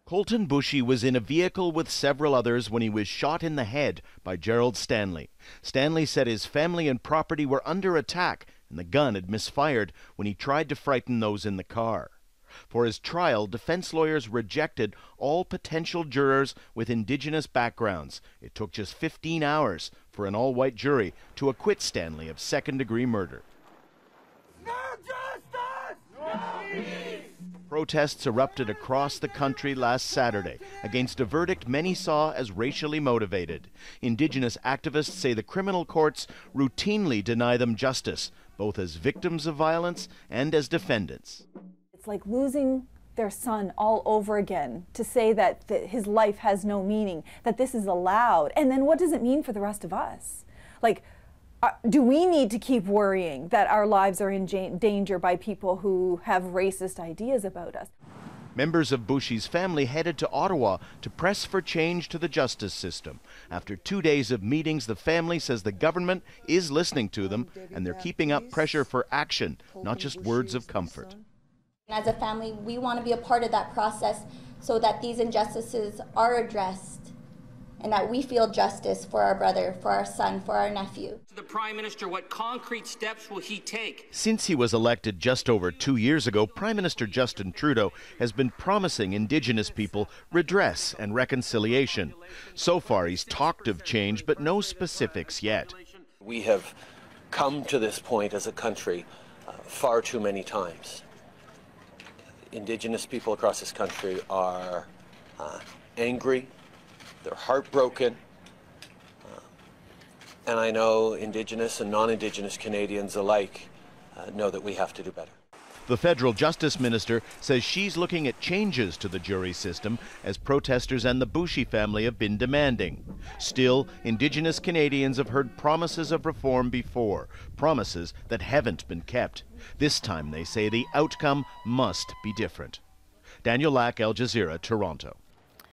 Colton Boushie was in a vehicle with several others when he was shot in the head by Gerald Stanley. Stanley said his family and property were under attack and the gun had misfired when he tried to frighten those in the car. For his trial, defense lawyers rejected all potential jurors with indigenous backgrounds. It took just 15 hours for an all-white jury to acquit Stanley of second-degree murder. No justice! No peace! Protests erupted across the country last Saturday against a verdict many saw as racially motivated. Indigenous activists say the criminal courts routinely deny them justice, both as victims of violence and as defendants. It's like losing their son all over again, to say that his life has no meaning, that this is allowed. And then what does it mean for the rest of us? Like, do we need to keep worrying that our lives are in danger by people who have racist ideas about us? Members of Boushie's family headed to Ottawa to press for change to the justice system. After 2 days of meetings, the family says the government is listening to them and they're keeping up pressure for action, not just words of comfort. As a family, we want to be a part of that process so that these injustices are addressed and that we feel justice for our brother, for our son, for our nephew. The Prime Minister, what concrete steps will he take? Since he was elected just over 2 years ago, Prime Minister Justin Trudeau has been promising Indigenous people redress and reconciliation. So far, he's talked of change, but no specifics yet. We have come to this point as a country far too many times. Indigenous people across this country are angry, they're heartbroken, and I know Indigenous and non-Indigenous Canadians alike know that we have to do better. The federal justice minister says she's looking at changes to the jury system as protesters and the Boushie family have been demanding. Still, Indigenous Canadians have heard promises of reform before, promises that haven't been kept. This time, they say, the outcome must be different. Daniel Lack, Al Jazeera, Toronto.